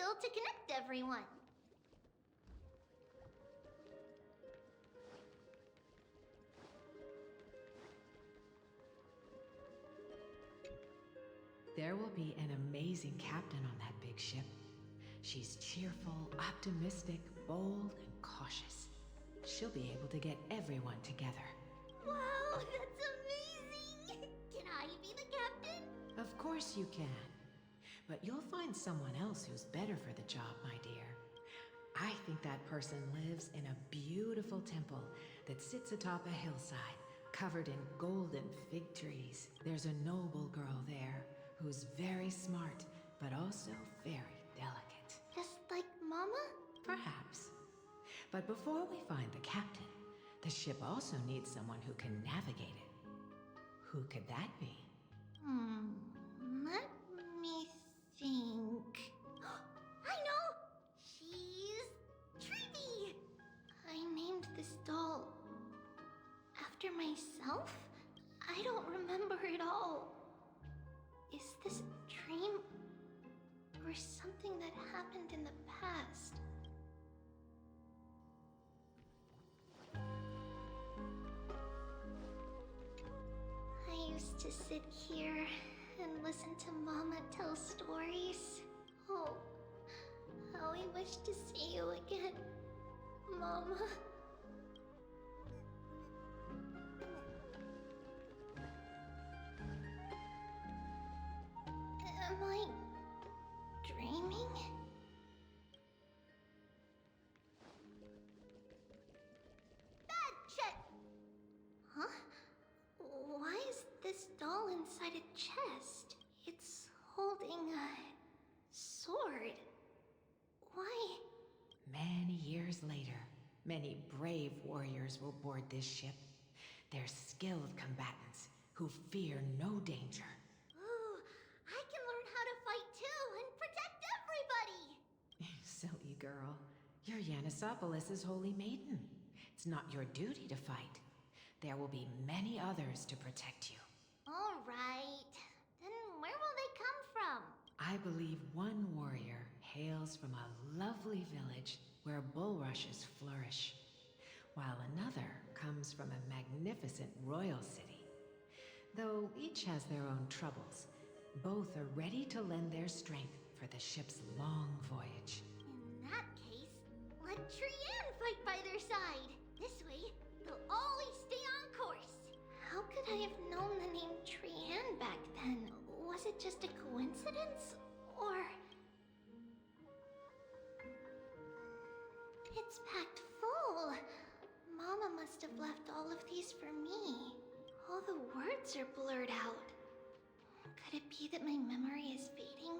still to connect everyone. There will be an amazing captain on that big ship. She's cheerful, optimistic, bold, and cautious. She'll be able to get everyone together. Wow, that's amazing! Can I be the captain? Of course you can. But you'll find someone else who's better for the job, my dear. I think that person lives in a beautiful temple that sits atop a hillside, covered in golden fig trees. There's a noble girl there who's very smart, but also very delicate. Just like Mama? Perhaps. But before we find the captain, the ship also needs someone who can navigate it. Who could that be? Let me think. I know! She's Treevee! I named this doll after myself? I don't remember it all. Is this a dream or something that happened in the past? I used to sit here and listen to Mama tell stories. Oh, how I wish to see you again, Mama. Am I dreaming? Bad check! Huh? Why is this doll inside a chest? It's holding a sword. Why? Many years later, many brave warriors will board this ship. They're skilled combatants who fear no danger. Ooh, I can learn how to fight too and protect everybody! Silly girl. You're Yanisopolis' holy maiden. It's not your duty to fight. There will be many others to protect you. All right. Then where will they come from? I believe one warrior hails from a lovely village where bulrushes flourish, while another comes from a magnificent royal city. Though each has their own troubles, both are ready to lend their strength for the ship's long voyage. In that case, let Trianne fight by their side. This way, they'll always stay on course. How could I have known the name Trianne back then? Was it just a coincidence? Or... It's packed full. Mama must have left all of these for me. All the words are blurred out. Could it be that my memory is fading?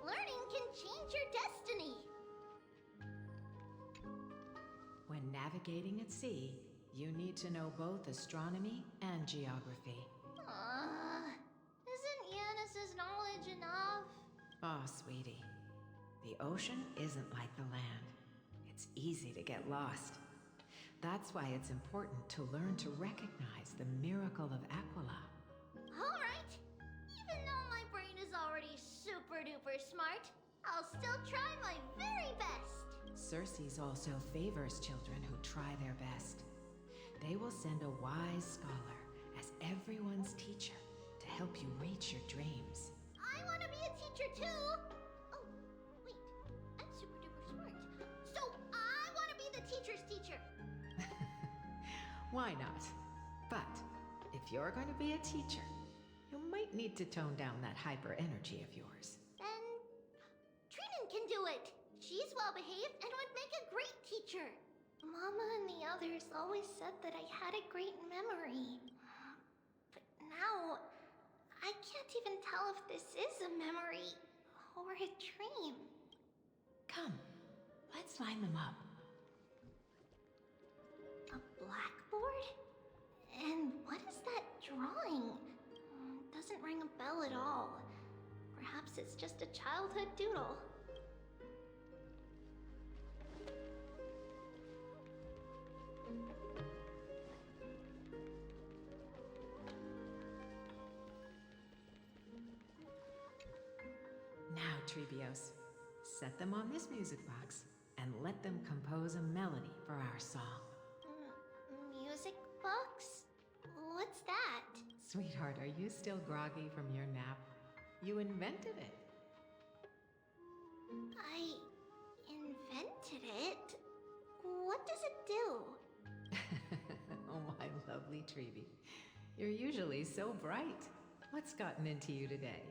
Learning can change your destiny. When navigating at sea, you need to know both astronomy and geography. Isn't Yanis's knowledge enough? Oh, sweetie. The ocean isn't like the land. It's easy to get lost. That's why it's important to learn to recognize the miracle of Aquila. All right. Even though my brain is already super duper smart, I'll still try my very best. Circe also favors children who try their best. They will send a wise scholar as everyone's teacher to help you reach your dreams. I want to be a teacher too. Oh, wait. I'm super duper smart. So I want to be the teacher's teacher. Why not? But if you're going to be a teacher, you might need to tone down that hyper energy of yours. Then Trinan can do it. She's well behaved and would make a great teacher. Mama and the others always said that I had a great memory. But now, I can't even tell if this is a memory or a dream. Come, let's line them up. A blackboard? And what is that drawing? Doesn't ring a bell at all. Perhaps it's just a childhood doodle. Treebios, set them on this music box and let them compose a melody for our song. Music box? What's that? Sweetheart, are you still groggy from your nap? You invented it. I invented it? What does it do? Oh, my lovely Treeby. You're usually so bright. What's gotten into you today?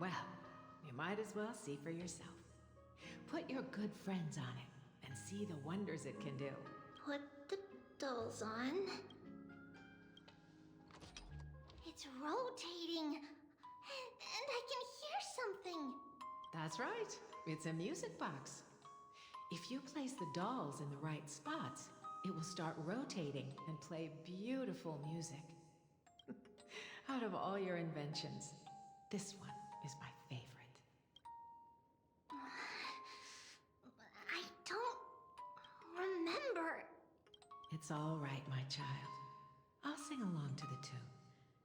Well, you might as well see for yourself. Put your good friends on it and see the wonders it can do. Put the dolls on. It's rotating. And I can hear something. That's right. It's a music box. If you place the dolls in the right spots, it will start rotating and play beautiful music. Out of all your inventions, this one is my favorite. I don't remember. It's all right, my child. I'll sing along to the tune,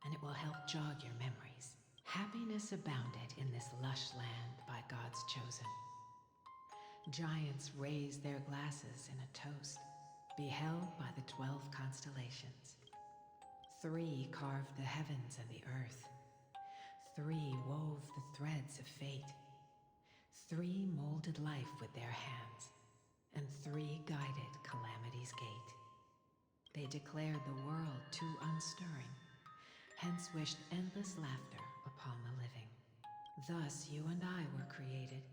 and it will help jog your memories. Happiness abounded in this lush land by God's chosen. Giants raised their glasses in a toast, beheld by the 12 constellations. 3 carved the heavens and the earth. 3 wove the threads of fate. 3 molded life with their hands, and 3 guided calamity's gate. They declared the world too unstirring, hence wished endless laughter upon the living. Thus you and I were created,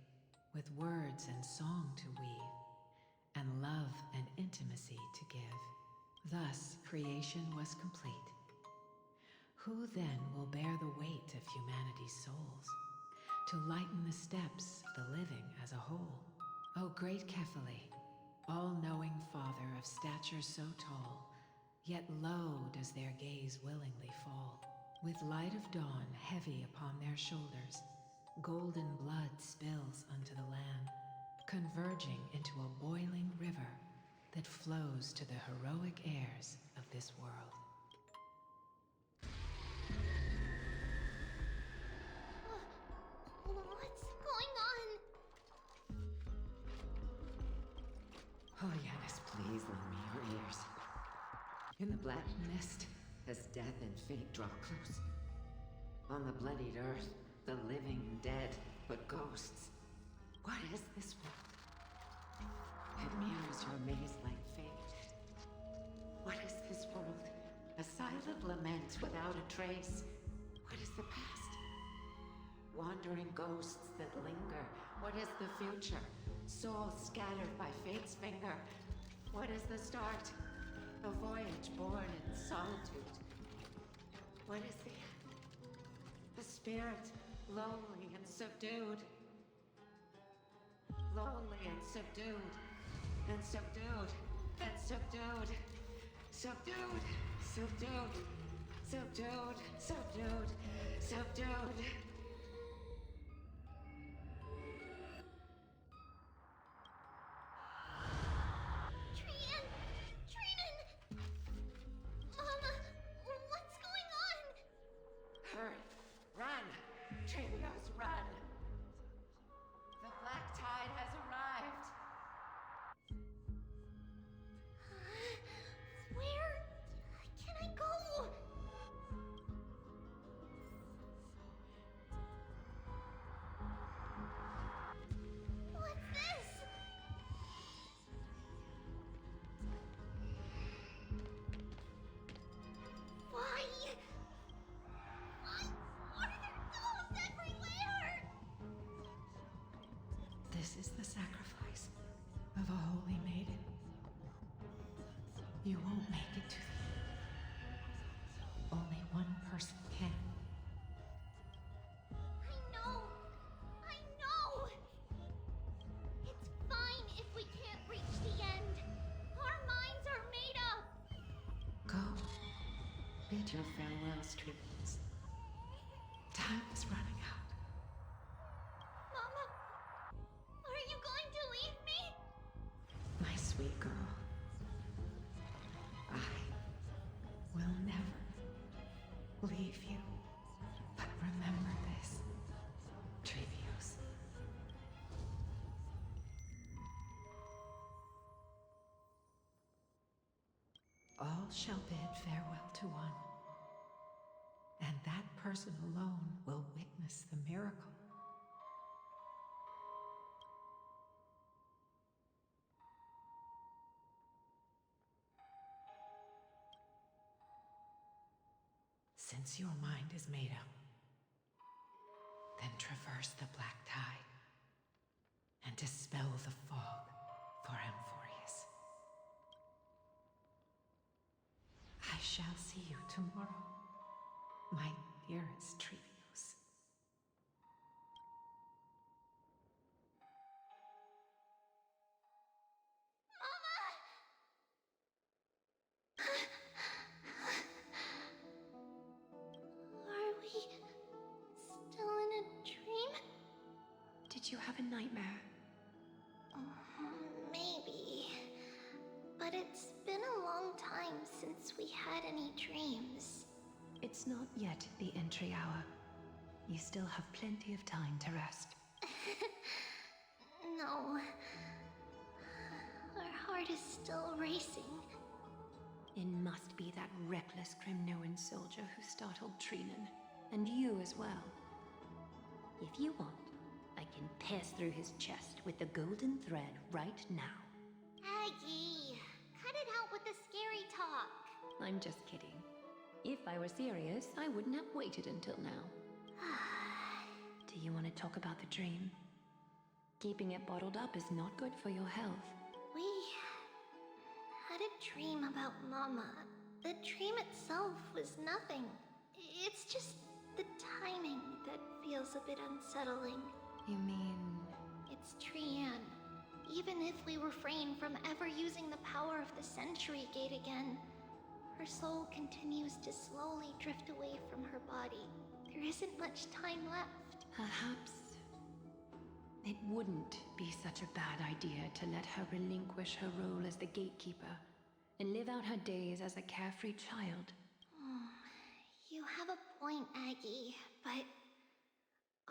with words and song to weave, and love and intimacy to give. Thus creation was complete. Who then will bear the weight of humanity's souls, to lighten the steps of the living as a whole? O great Kephale, all-knowing Father of stature so tall, yet low does their gaze willingly fall. With light of dawn heavy upon their shoulders, golden blood spills unto the land, converging into a boiling river that flows to the heroic heirs of this world. What's going on? Oh, Yanis, please lend me your ears. In the black mist, as death and fate draw close. On the bloodied earth, the living and dead, but ghosts. What is this world? It mirrors your maze-like fate. What is this world? A silent lament without a trace. What is the past? Wandering ghosts that linger. What is the future? Souls scattered by fate's finger. What is the start? A voyage born in solitude. What is the end? The spirit, lonely and subdued. Lonely and subdued. And subdued. And subdued. Subdued. Subdued. Subdued. Subdued. Subdued. Trailblaze, run! The black tide has arrived! Where can I go? What's this? Why? This is the sacrifice of a holy maiden. You won't make it to the end. Only one person can. I know! It's fine if we can't reach the end. Our minds are made up. Go. Bid your farewells, Trailblaze. Time is running out. Mama, are you going to leave me? My sweet girl. I will never leave you. But remember this, Treebios. shall bid farewell to one, and that person alone will witness the miracle. Since your mind is made up, then traverse the black tide and dispel the fog for Amphorius. I shall see you tomorrow, my dearest Trevius. Are we still in a dream? Did you have a nightmare? Maybe. But it's been a long time since we had any dreams. It's not yet the entry hour. You still have plenty of time to rest. No. Our heart is still racing. It must be that reckless Kremnoan soldier who startled Trinan. And you as well. If you want, I can pierce through his chest with the golden thread right now. Aggie, cut it out with the scary talk. I'm just kidding. If I were serious, I wouldn't have waited until now. Do you want to talk about the dream? Keeping it bottled up is not good for your health. We had a dream about Mama. The dream itself was nothing. It's just the timing that feels a bit unsettling. You mean... It's Trian. Even if we refrain from ever using the power of the Century Gate again, her soul continues to slowly drift away from her body. There isn't much time left. Perhaps it wouldn't be such a bad idea to let her relinquish her role as the gatekeeper and live out her days as a carefree child. You have a point, Aggie, but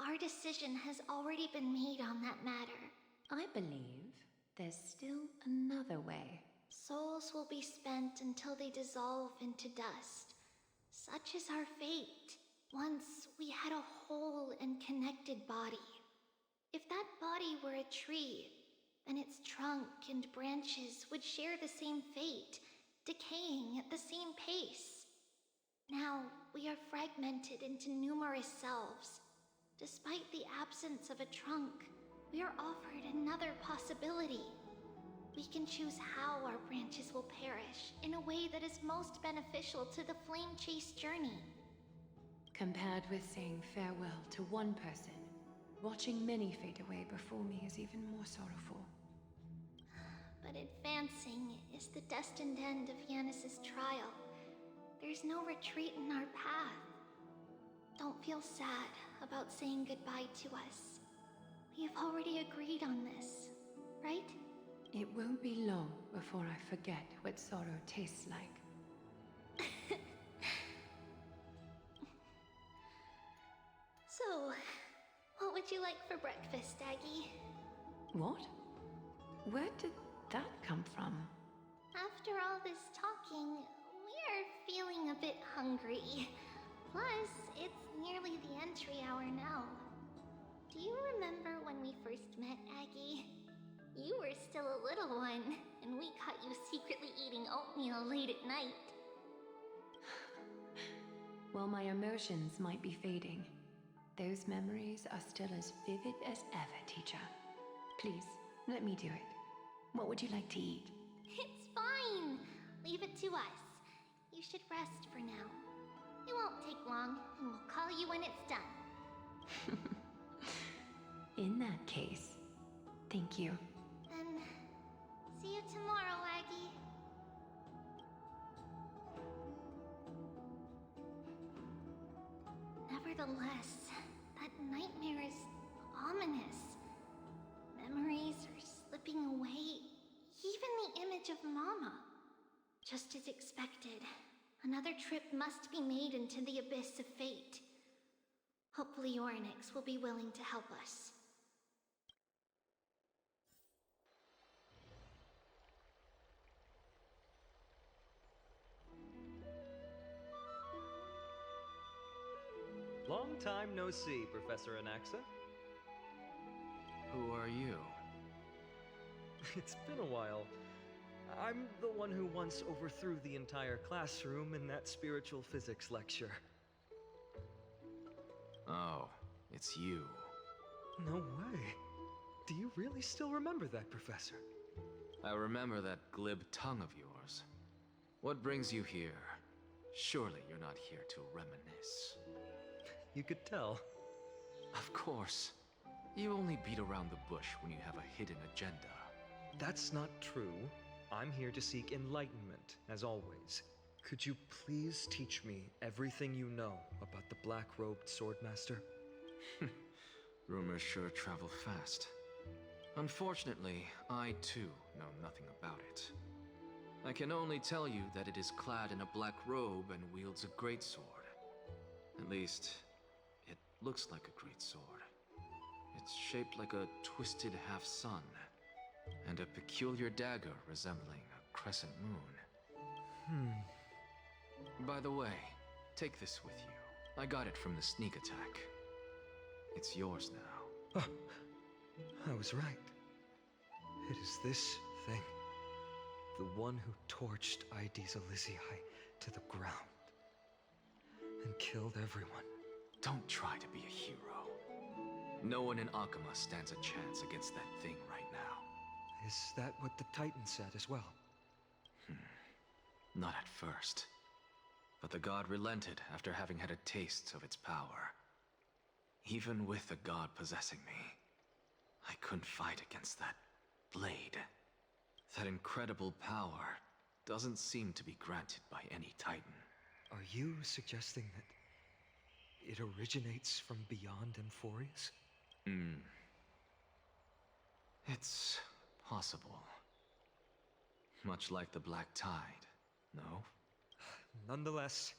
our decision has already been made on that matter. I believe there's still another way. Souls will be spent until they dissolve into dust. Such is our fate. Once we had a whole and connected body. If that body were a tree, then its trunk and branches would share the same fate, decaying at the same pace. Now, we are fragmented into numerous selves. Despite the absence of a trunk, we are offered another possibility. We can choose how our branches will perish in a way that is most beneficial to the Flame Chase journey. Compared with saying farewell to one person, watching many fade away before me is even more sorrowful. But advancing is the destined end of Yanis's trial. There's no retreat in our path. Don't feel sad about saying goodbye to us. We have already agreed on this, right? It won't be long before I forget what sorrow tastes like. So, what would you like for breakfast, Aggie? What? Where did that come from? After all this talking, we are feeling a bit hungry. Plus, it's nearly the entry hour now. Do you remember when we first met, Aggie? You were still a little one, and we caught you secretly eating oatmeal late at night. While my emotions might be fading, those memories are still as vivid as ever, teacher. Please, let me do it. What would you like to eat? It's fine. Leave it to us. You should rest for now. It won't take long, and we'll call you when it's done. In that case, thank you. Then, see you tomorrow, Aggie. Nevertheless, that nightmare is ominous. Memories are slipping away, even the image of Mama. Just as expected, another trip must be made into the abyss of fate. Hopefully Orynyx will be willing to help us. Long time no see, Professor Anaxa. Who are you? It's been a while. I'm the one who once overthrew the entire classroom in that spiritual physics lecture. Oh, it's you. No way. Do you really still remember that, Professor? I remember that glib tongue of yours. What brings you here? Surely you're not here to reminisce. You could tell. Of course. You only beat around the bush when you have a hidden agenda. That's not true. I'm here to seek enlightenment, as always. Could you please teach me everything you know about the black-robed swordmaster? Rumors sure travel fast. Unfortunately, I too know nothing about it. I can only tell you that it is clad in a black robe and wields a greatsword. At least, it looks like a greatsword. It's shaped like a twisted half-sun, and a peculiar dagger resembling a crescent moon. By the way, take this with you. I got it from the sneak attack. It's yours now. Oh, I was right. It is this thing. The one who torched Aedes Elysiae to the ground. And killed everyone. Don't try to be a hero. No one in Akama stands a chance against that thing right now. Is that what the Titan said as well? Not at first. But the god relented after having had a taste of its power. Even with the god possessing me, I couldn't fight against that blade. That incredible power doesn't seem to be granted by any Titan. Are you suggesting that it originates from beyond Amphorius? It's possible. Much like the Black Tide, no? Nonetheless,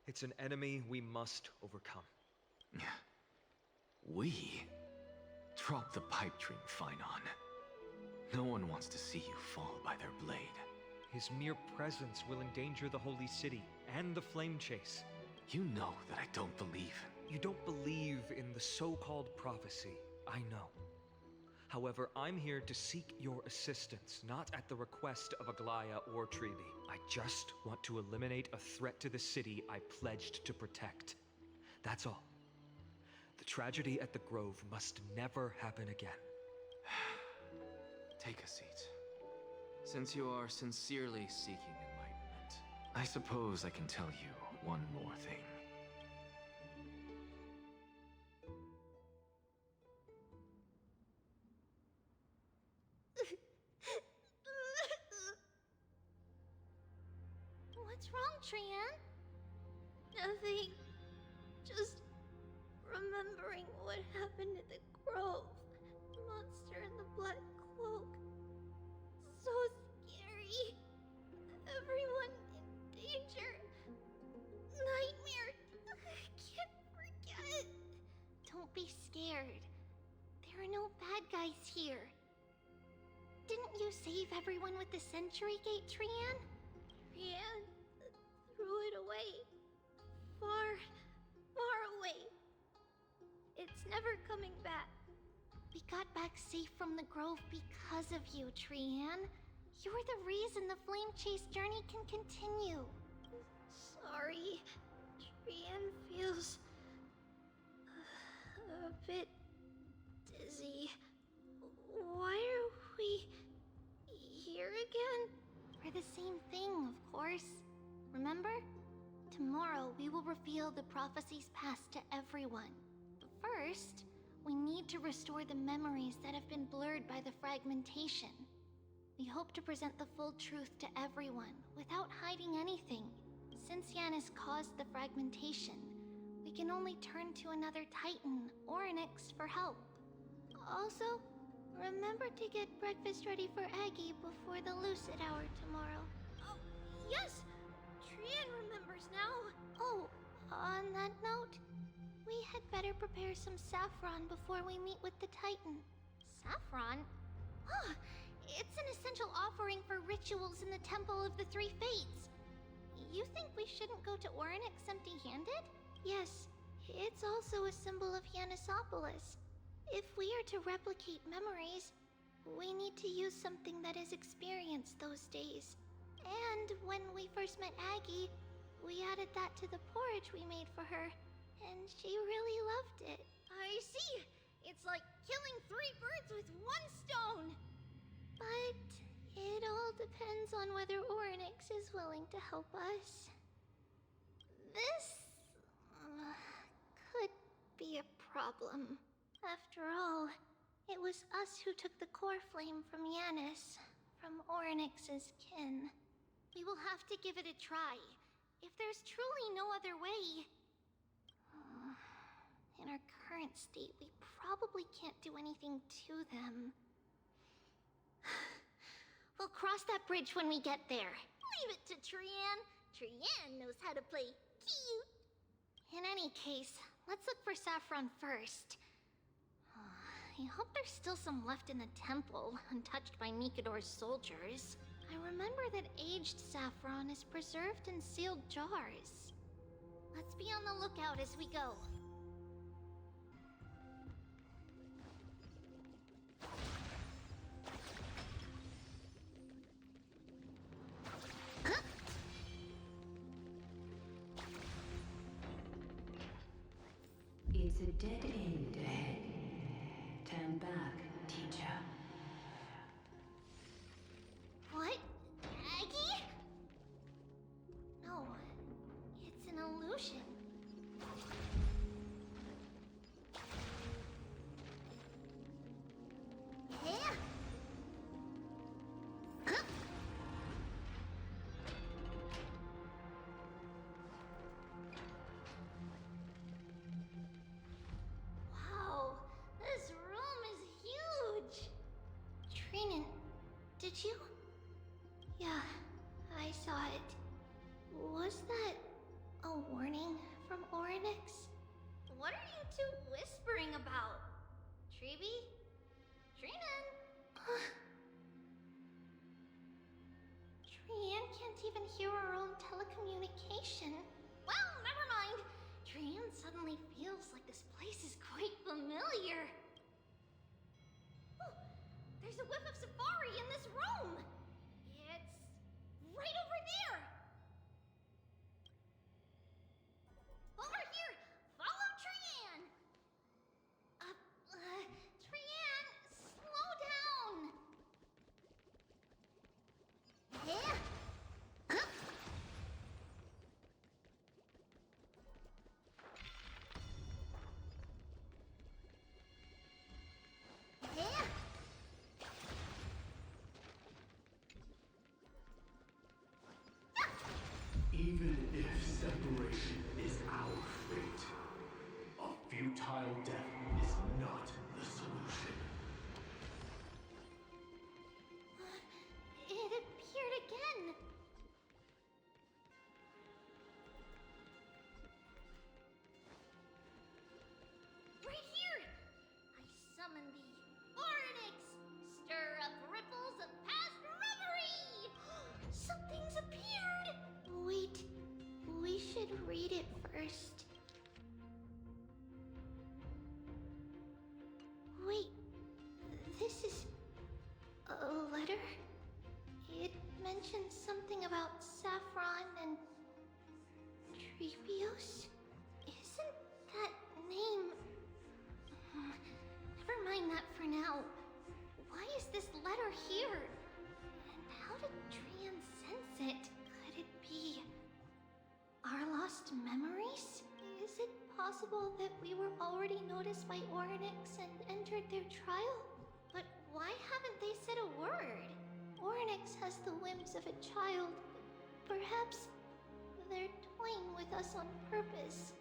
it's an enemy we must overcome. We? Drop the pipe dream, Finon. No one wants to see you fall by their blade. His mere presence will endanger the Holy City and the Flame Chase. You know that I don't believe. You don't believe in the so-called prophecy, I know. However, I'm here to seek your assistance, not at the request of Aglaya or Treeby. I just want to eliminate a threat to the city I pledged to protect. That's all. The tragedy at the Grove must never happen again. Take a seat. Since you are sincerely seeking enlightenment, I suppose I can tell you one more thing. What's wrong, Trian? Nothing. Just remembering what happened at the Grove. The monster in the black cloak. So scary. Everyone in danger. Nightmare. I can't forget. Don't be scared. There are no bad guys here. Didn't you save everyone with the Century Gate, Trian? Trian threw it away. Far, far away. It's never coming back. We got back safe from the Grove because of you, Trian. You're the reason the Flame Chase journey can continue. Sorry. Trian feels a bit dizzy. Why are we here again? For the same thing, of course. Remember? Tomorrow we will reveal the prophecies past to everyone. But first, we need to restore the memories that have been blurred by the fragmentation. We hope to present the full truth to everyone without hiding anything. Since Yanis caused the fragmentation, we can only turn to another Titan or an X for help. Also, remember to get breakfast ready for Aggie before the Lucid Hour tomorrow. Oh, yes! Trian remembers now. Oh, on that note, we had better prepare some saffron before we meet with the Titan. Saffron? Huh, it's an essential offering for rituals in the Temple of the Three Fates. You think we shouldn't go to Orynyx empty-handed? Yes, It's also a symbol of Yanisopolis. If we are to replicate memories, we need to use something that is experienced those days. And when we first met Aggie, we added that to the porridge we made for her, and she really loved it. I see. It's like killing 3 birds with 1 stone. But it all depends on whether Orynyx is willing to help us. This could be a problem. After all, it was us who took the core flame from Yanis, from Orynyx's kin. We will have to give it a try. If there's truly no other way. In our current state, we probably can't do anything to them. We'll cross that bridge when we get there. Leave it to Trian. Trian knows how to play cute. In any case, let's look for Saffron first. I hope there's still some left in the temple, untouched by Mikador's soldiers. I remember that aged saffron is preserved in sealed jars. Let's be on the lookout as we go. It's a dead end ahead. Turn back, teacher. What? Aggie? No, it's an illusion. Yeah. Wow, this room is huge. Trinan, did you? Yeah, I saw it. Was that a warning from Orynyx? What are you two whispering about? Treeby? Trinan? Trian can't even hear our own telecommunication. Well, never mind. Trian suddenly feels like this place is quite familiar. Oh, there's a whiff of safari in this room. It's right over there. Over here. Follow Trian. Trian, slow down. Yeah. Yeah. Even if separation is our fate, a futile death is not the solution. It appeared again. Right here! I summon thee, Orynyx! Stir up ripples of past reverie! Something's appeared! Wait, we should read it first. Wait, this is a letter? It mentions something about Saffron and Treebios? Isn't that name... Never mind that for now. Why is this letter here? And how did Trian sense it? Could it be our lost memories? Is it possible that we were already noticed by Orynyx and entered their trial? But why haven't they said a word? Orynyx has the whims of a child. Perhaps they're toying with us on purpose.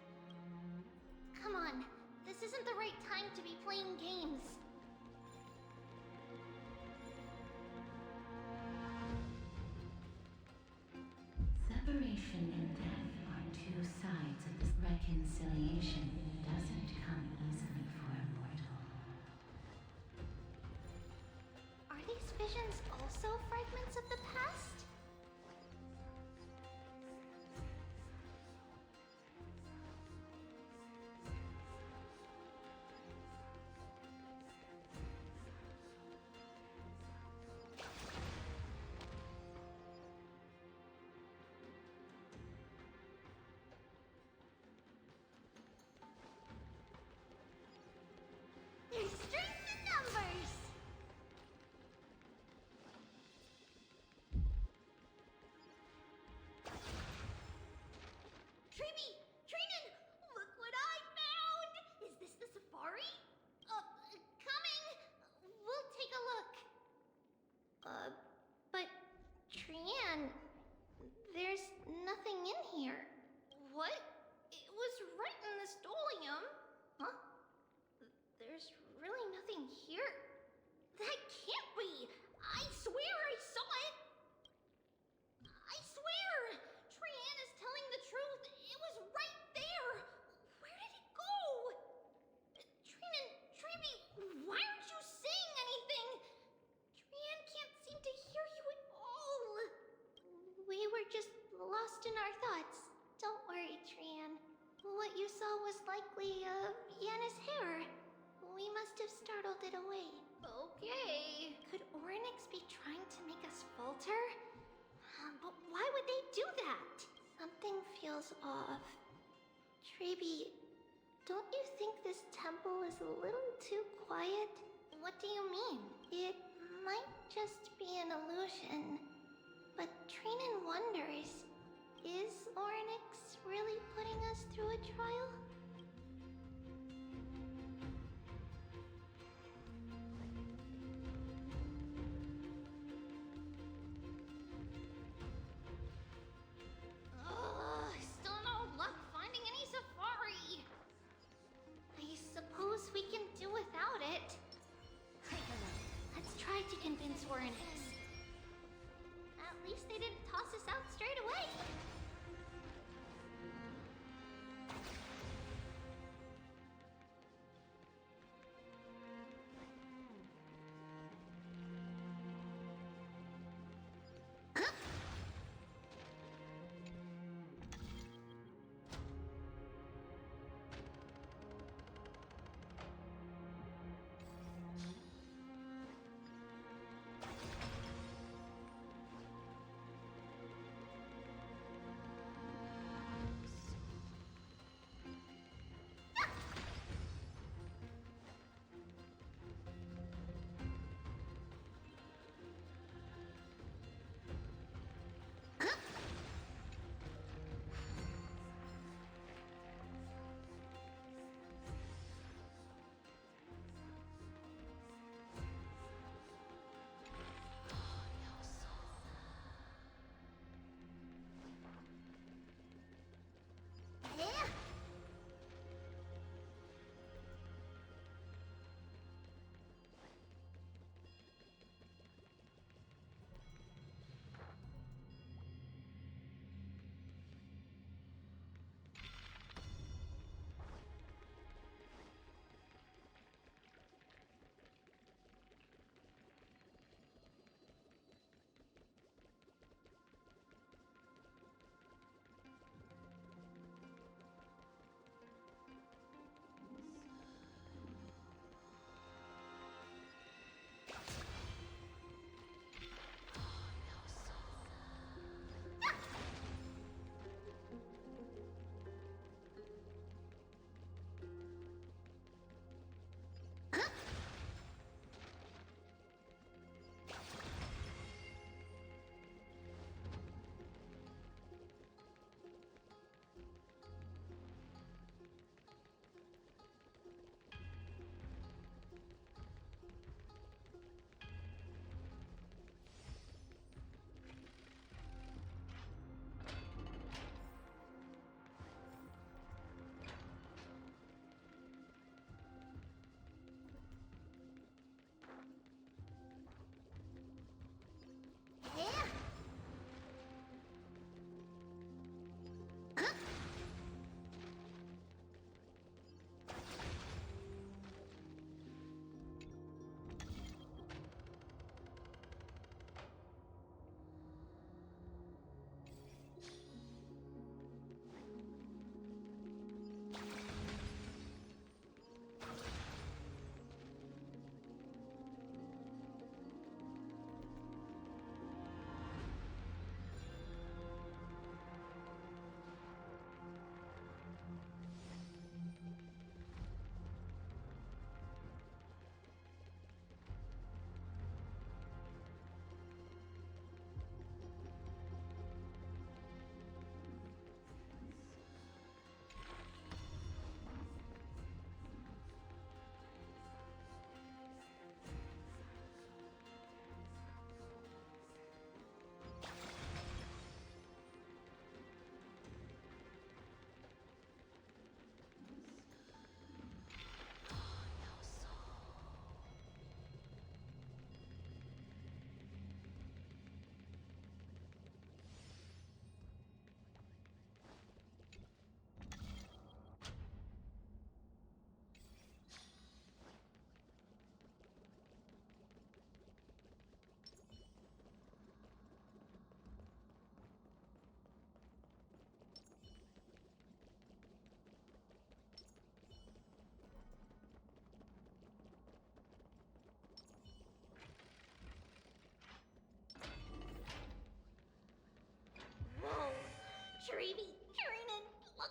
Come on, this isn't the right time to be playing games. Separation and death are 2 sides of this. Reconciliation doesn't come easily for a mortal. Are these visions also fragments of the past? likely, Yana's hair. We must have startled it away. Okay. Could Oryx be trying to make us falter? But why would they do that? Something feels off. Treeby, don't you think this temple is a little too quiet? What do you mean? It might just be an illusion. But Trinan wonders, is Oryx really putting us through a trial? Still no luck finding any safari. I suppose we can do without it. Let's try to convince Oryx. At least they didn't toss us out straight away.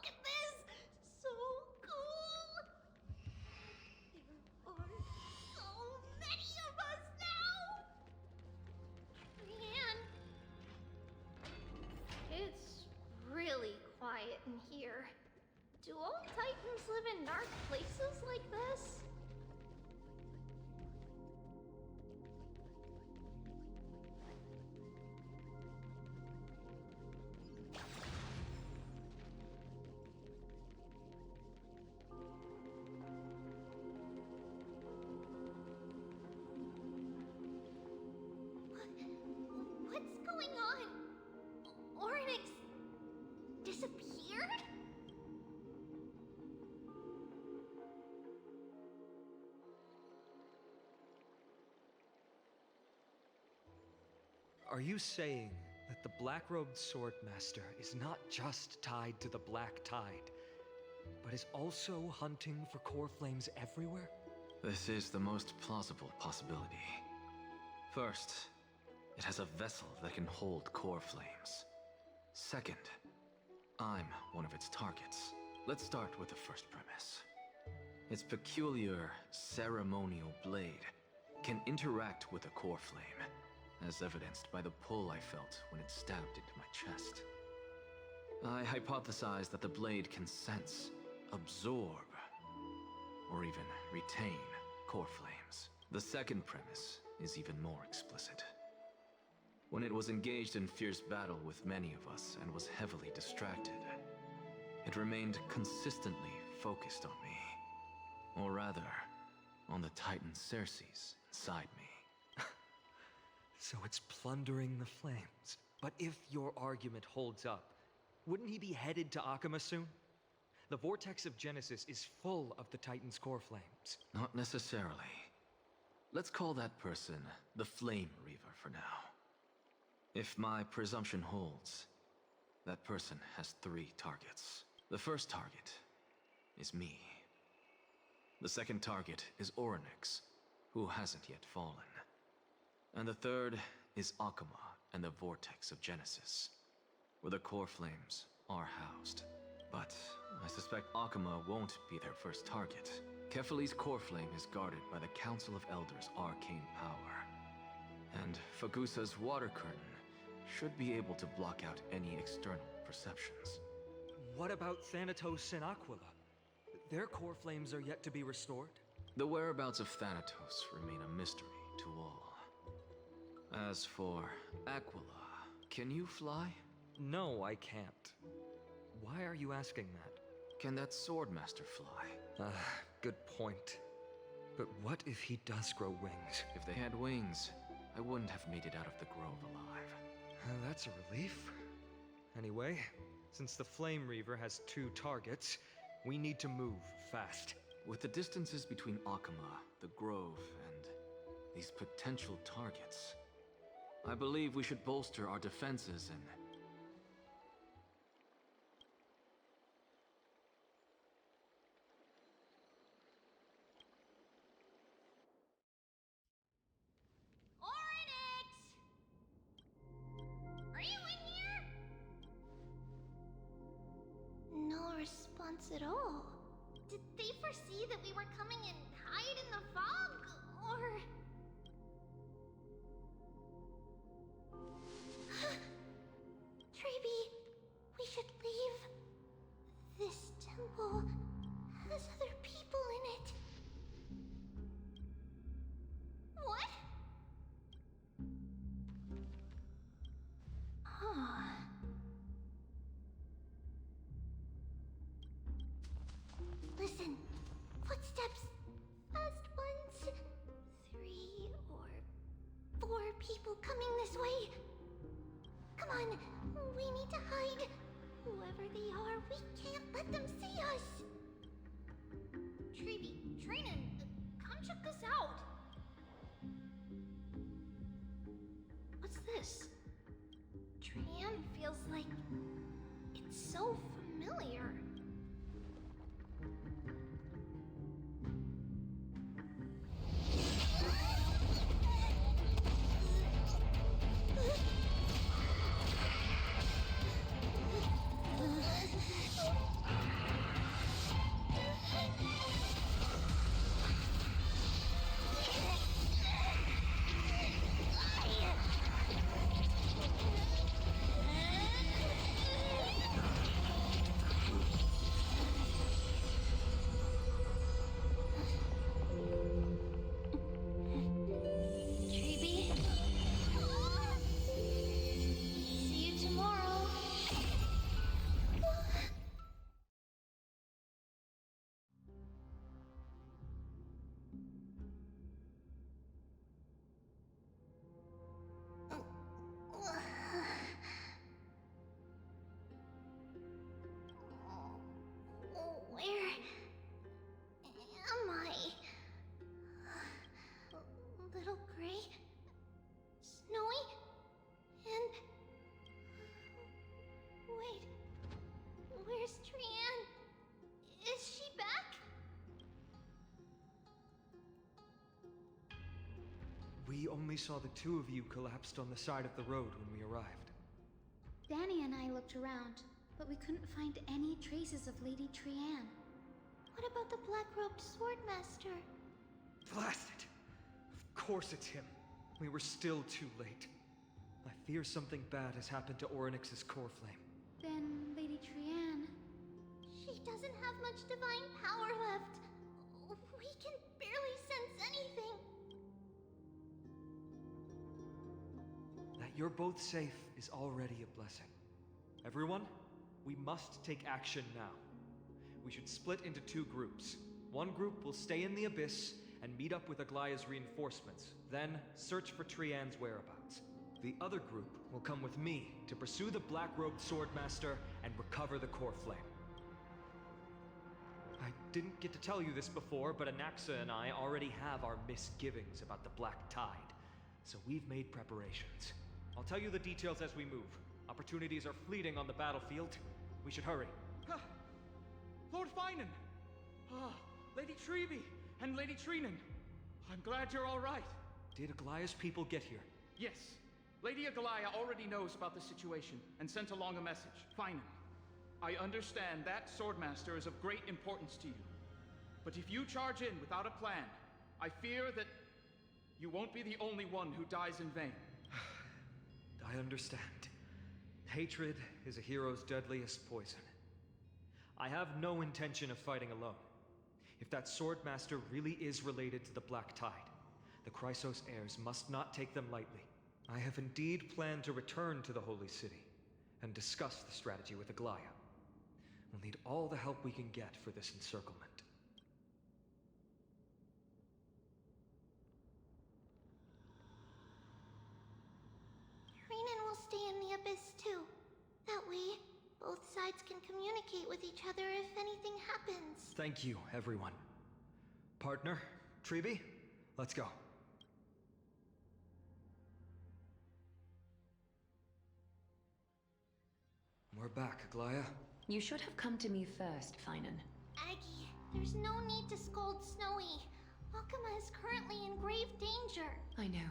at this! So cool! There are so many of us now! Man, it's really quiet in here. Do all Titans live in dark places like this? What's going on? Oryx disappeared? Are you saying that the black-robed swordmaster is not just tied to the Black Tide, but is also hunting for core flames everywhere? This is the most plausible possibility. First, it has a vessel that can hold core flames. Second, I'm one of its targets. Let's start with the first premise. Its peculiar ceremonial blade can interact with a core flame, as evidenced by the pull I felt when it stabbed into my chest. I hypothesize that the blade can sense, absorb, or even retain core flames. The second premise is even more explicit. When it was engaged in fierce battle with many of us and was heavily distracted, it remained consistently focused on me. Or rather, on the Titan Circes inside me. So it's plundering the flames. But if your argument holds up, wouldn't he be headed to Akama soon? The vortex of Genesis is full of the Titan's core flames. Not necessarily. Let's call that person the Flame Reaver for now. If my presumption holds, that person has 3 targets. The first target is me. The second target is Oryx, who hasn't yet fallen. And the third is Akama and the Vortex of Genesis, where the core flames are housed. But I suspect Akama won't be their first target. Kefali's core flame is guarded by the Council of Elders' arcane power. And Fagusa's water curtain should be able to block out any external perceptions. What about Thanatos and Aquila? Their core flames are yet to be restored? The whereabouts of Thanatos remain a mystery to all. As for Aquila, can you fly? No, I can't. Why are you asking that? Can that Swordmaster fly? Good point. But what if he does grow wings? If they had wings, I wouldn't have made it out of the grove alive. That's a relief. Anyway, since the Flame Reaver has 2 targets, we need to move fast. With the distances between Akama, the grove, and these potential targets, I believe we should bolster our defenses and... Oryx! Are you in here? No response at all. Did they foresee that we were coming and hide in the fog, or... Treeby, we should leave. This temple has other people in it. What? Huh. Listen, footsteps. Fast ones. 3 or 4 people coming this way. Come on, we need to hide. Whoever they are, we can't let them see us. Treeby, Trinan, come check this out. What's this? Trian feels like it's so familiar. We only saw the two of you collapsed on the side of the road when we arrived. Danny and I looked around, but we couldn't find any traces of Lady Trianne. What about the black-robed swordmaster? Blast it! Of course it's him. We were still too late. I fear something bad has happened to Orynyx's core flame. Then Lady Trianne... She doesn't have much divine power left. We can barely sense anything. That you're both safe is already a blessing. Everyone, we must take action now. We should split into two groups. One group will stay in the Abyss and meet up with Aglaya's reinforcements, then search for Trianne's whereabouts. The other group will come with me to pursue the black-robed swordmaster and recover the core flame. I didn't get to tell you this before, but Anaxa and I already have our misgivings about the Black Tide, so we've made preparations. I'll tell you the details as we move. Opportunities are fleeting on the battlefield. We should hurry. Lord Finan! Lady Treby and Lady Trinan. I'm glad you're all right. Did Aglaya's people get here? Yes. Lady Aglaya already knows about the situation and sent along a message. Finan, I understand that Swordmaster is of great importance to you. But if you charge in without a plan, I fear that you won't be the only one who dies in vain. I understand. Hatred is a hero's deadliest poison. I have no intention of fighting alone. If that Swordmaster really is related to the Black Tide, the Chrysos heirs must not take them lightly. I have indeed planned to return to the Holy City and discuss the strategy with Aglaya. We'll need all the help we can get for this encirclement. Renan will stay in the Abyss too. That way, both sides can communicate with each other if anything happens. Thank you, everyone. Partner, Treby, let's go. We're back, Aglaya. You should have come to me first, Finan. Aggie, there's no need to scold Snowy. Akuma is currently in grave danger. I know.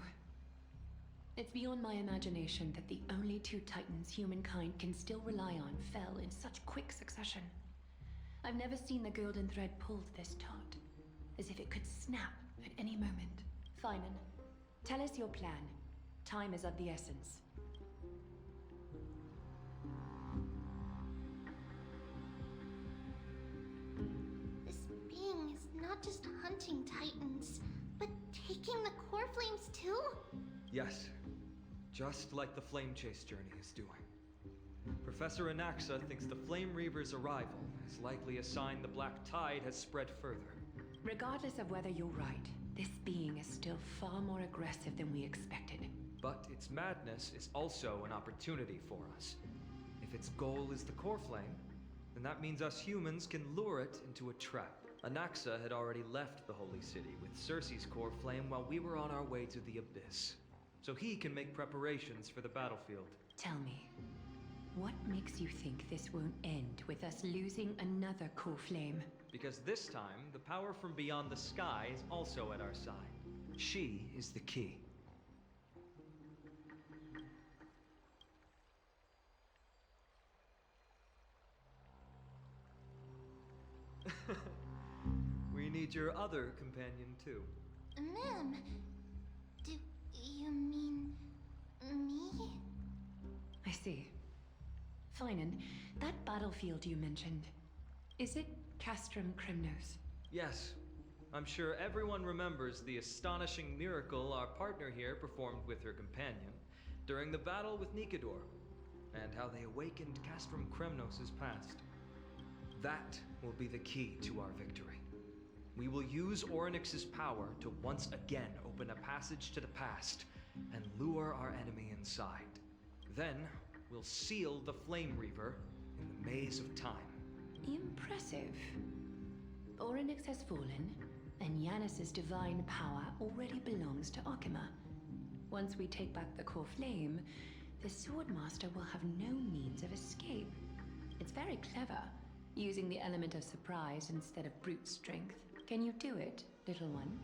It's beyond my imagination that the only two titans humankind can still rely on fell in such quick succession. I've never seen the golden thread pulled this taut, as if it could snap at any moment. Finan, tell us your plan. Time is of the essence. This being is not just hunting titans, but taking the core flames too? Yes, just like the Flame Chase journey is doing. Professor Anaxa thinks the Flame Reaver's arrival is likely a sign the Black Tide has spread further. Regardless of whether you're right, this being is still far more aggressive than we expected. But its madness is also an opportunity for us. If its goal is the core flame, then that means us humans can lure it into a trap. Anaxa had already left the Holy City with Cersei's core flame while we were on our way to the Abyss. So he can make preparations for the battlefield. Tell me, what makes you think this won't end with us losing another core flame? Because this time, the power from beyond the sky is also at our side. She is the key. We need your other companion too. Ma'am, do you mean me? I see. Finan, that battlefield you mentioned, is it Castrum Krymnos? Yes. I'm sure everyone remembers the astonishing miracle our partner here performed with her companion during the battle with Nikador, and how they awakened Castrum Krymnos' past. That will be the key to our victory. We will use Orynyx's power to once again open a passage to the past and lure our enemy inside. Then, we'll seal the Flame Reaver in the maze of time. Impressive. Orynyx has fallen, and Yanis's divine power already belongs to Akuma. Once we take back the core flame, the Swordmaster will have no means of escape. It's very clever, using the element of surprise instead of brute strength. Can you do it, little one?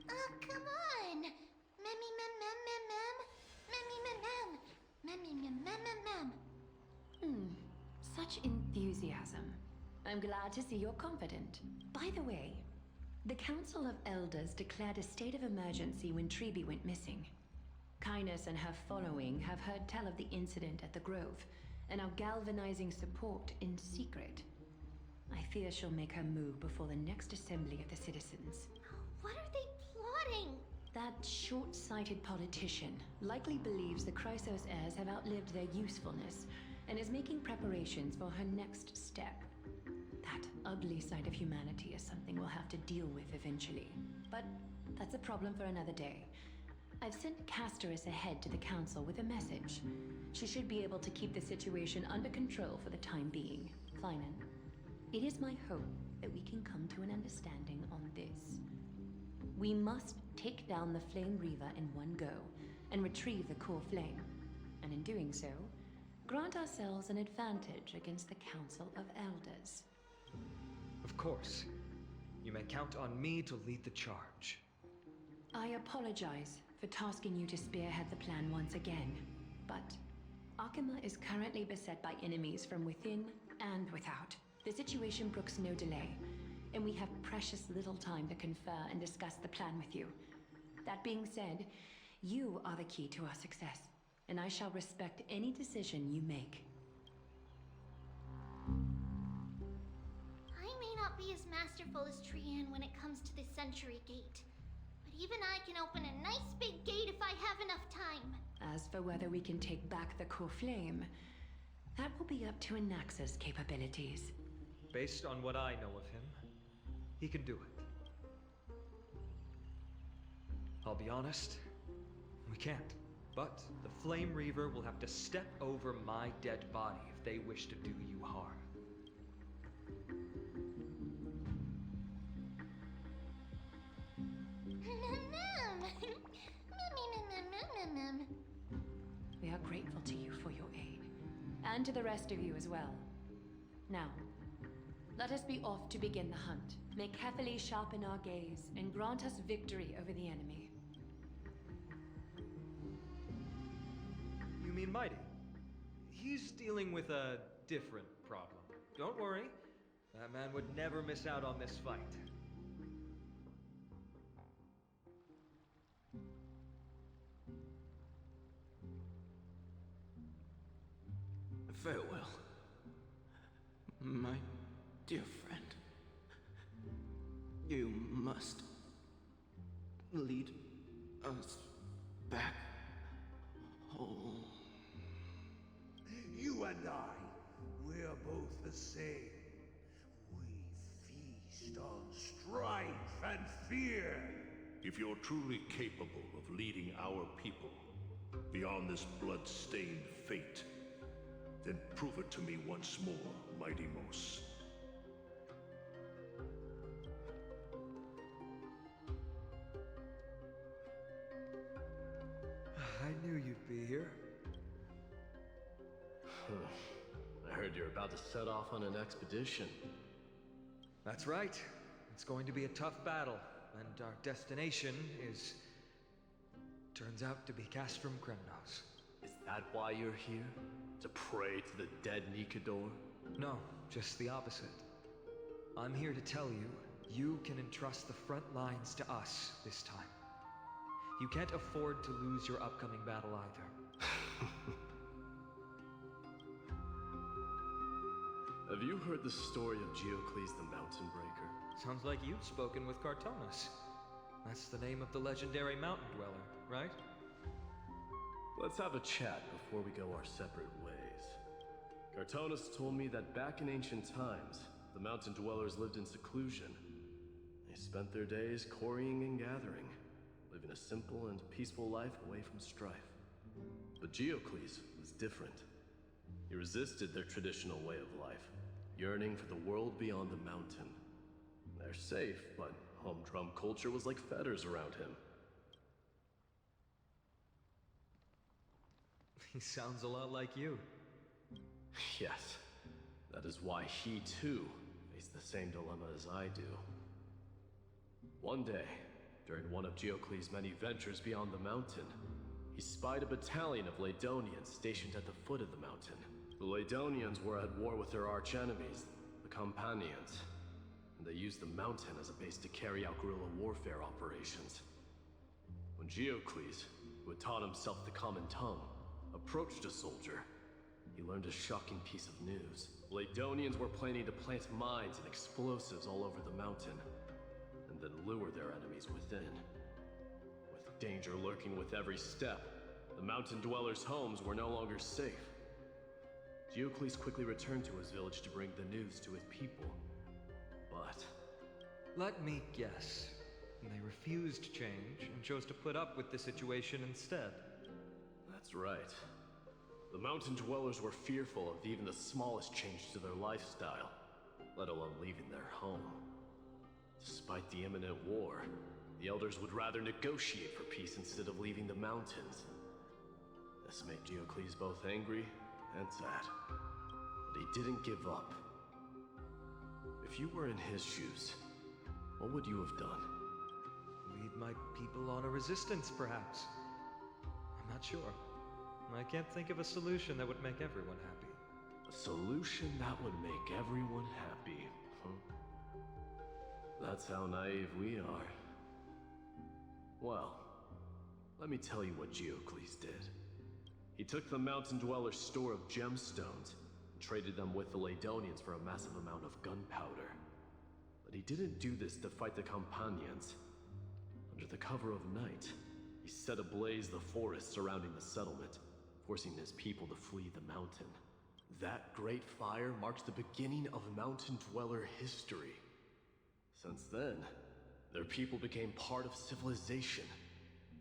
Oh, come on! Such enthusiasm. I'm glad to see you're confident. By the way, the Council of Elders declared a state of emergency when Treeby went missing. Kainos and her following have heard tell of the incident at the Grove, and are galvanizing support in secret. I fear she'll make her move before the next assembly of the citizens. What are they plotting? That short-sighted politician likely believes the Chrysos heirs have outlived their usefulness, and is making preparations for her next step. That ugly side of humanity is something we'll have to deal with eventually. But that's a problem for another day. I've sent Casterus ahead to the council with a message. She should be able to keep the situation under control for the time being. Kleinan, it is my hope that we can come to an understanding on this. We must take down the Flame Reaver in one go, and retrieve the core flame. And in doing so, grant ourselves an advantage against the Council of Elders. Of course. You may count on me to lead the charge. I apologize for tasking you to spearhead the plan once again, but Akima is currently beset by enemies from within and without. The situation brooks no delay, and we have precious little time to confer and discuss the plan with you. That being said, you are the key to our success, and I shall respect any decision you make. I may not be as masterful as Trian when it comes to the Century Gate, but even I can open a nice big gate if I have enough time. As for whether we can take back the core flame, that will be up to Anaxa's capabilities. Based on what I know of him, he can do it. I'll be honest, we can't. But the Flame Reaver will have to step over my dead body if they wish to do you harm. We are grateful to you for your aid, and to the rest of you as well. Now, let us be off to begin the hunt. May carefully sharpen our gaze and grant us victory over the enemy. You mean Mighty? He's dealing with a different problem. Don't worry, that man would never miss out on this fight. Farewell, my dear friend. You must lead us back home. You and I, we're both the same. We feast on strife and fear. If you're truly capable of leading our people beyond this blood-stained fate, then prove it to me once more, Mighty Mos. I knew you'd be here. I heard you're about to set off on an expedition. That's right. It's going to be a tough battle, and our destination is... turns out to be Castrum Kremnos. Is that why you're here? To pray to the dead Nikador? No, just the opposite. I'm here to tell you, you can entrust the front lines to us this time. You can't afford to lose your upcoming battle either. Have you heard the story of Geocles the Mountain Breaker? Sounds like you've spoken with Cartonis. That's the name of the legendary mountain dweller, right? Let's have a chat before we go our separate ways. Cartonis told me that back in ancient times, the mountain dwellers lived in seclusion. They spent their days quarrying and gathering, living a simple and peaceful life away from strife. But Geocles was different. He resisted their traditional way of life, yearning for the world beyond the mountain. They're safe, but humdrum culture was like fetters around him. He sounds a lot like you. Yes, that is why he too faced the same dilemma as I do. One day, during one of Geocles' many ventures beyond the mountain, he spied a battalion of Laedonians stationed at the foot of the mountain. The Laedonians were at war with their archenemies, the Companions, and they used the mountain as a base to carry out guerrilla warfare operations. When Geocles, who had taught himself the common tongue, approached a soldier, he learned a shocking piece of news. Laedonians were planning to plant mines and explosives all over the mountain, and then lure their enemies within. With danger lurking with every step, the mountain dwellers' homes were no longer safe. Geocles quickly returned to his village to bring the news to his people. But... let me guess. They refused change and chose to put up with the situation instead. That's right. The mountain dwellers were fearful of even the smallest change to their lifestyle, let alone leaving their home. Despite the imminent war, the elders would rather negotiate for peace instead of leaving the mountains. This made Geocles both angry and sad, but he didn't give up. If you were in his shoes, what would you have done? Lead my people on a resistance, perhaps. I'm not sure. I can't think of a solution that would make everyone happy. A solution that would make everyone happy, huh? That's how naive we are. Well, let me tell you what Geocles did. He took the mountain dwellers' store of gemstones and traded them with the Laedonians for a massive amount of gunpowder. But he didn't do this to fight the Companions. Under the cover of night, he set ablaze the forest surrounding the settlement, forcing his people to flee the mountain. That great fire marks the beginning of mountain dweller history. Since then, their people became part of civilization,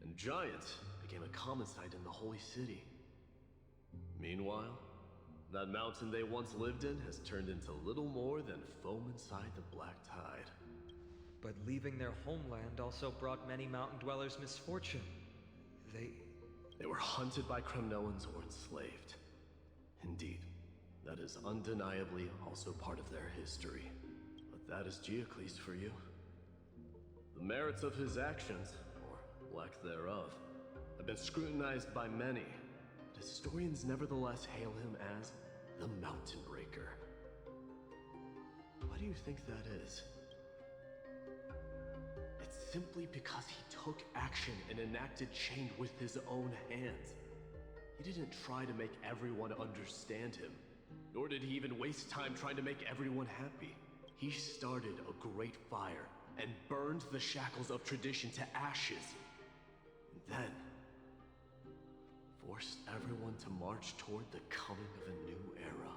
and giants became a common sight in the holy city. Meanwhile, that mountain they once lived in has turned into little more than foam inside the black tide. But leaving their homeland also brought many mountain dwellers misfortune. They were hunted by Kremnoans or enslaved. Indeed, that is undeniably also part of their history. But that is Geocles for you. The merits of his actions, or lack thereof, have been scrutinized by many, but historians nevertheless hail him as the Mountain Breaker. Why do you think that is? It's simply because he took action and enacted change with his own hands. He didn't try to make everyone understand him, nor did he even waste time trying to make everyone happy. He started a great fire and burned the shackles of tradition to ashes. And then forced everyone to march toward the coming of a new era.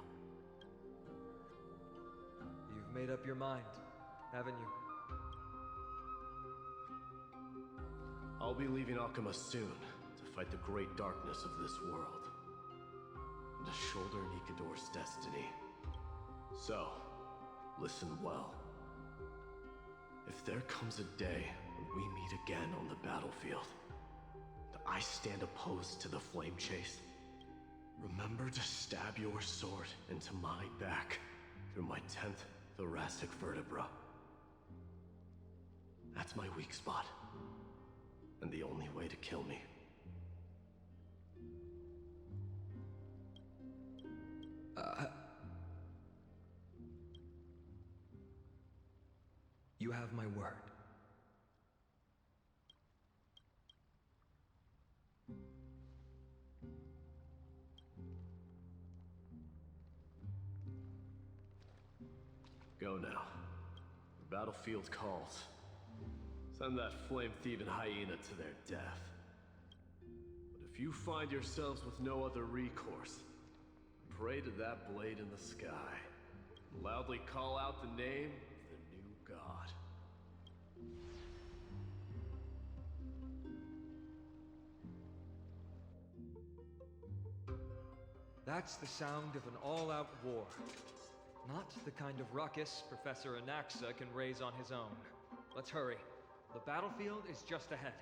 You've made up your mind, haven't you? I'll be leaving Akama soon to fight the great darkness of this world, and to shoulder Nikador's destiny. So, listen well. If there comes a day when we meet again on the battlefield, and I stand opposed to the flame chase, remember to stab your sword into my back through my 10th thoracic vertebra. That's my weak spot, and the only way to kill me. You have my word. Go now. The battlefield calls. Send that flame-thieving hyena to their death. But if you find yourselves with no other recourse, pray to that blade in the sky. And loudly call out the name of the new god. That's the sound of an all-out war. Not the kind of ruckus Professor Anaxa can raise on his own. Let's hurry. The battlefield is just ahead.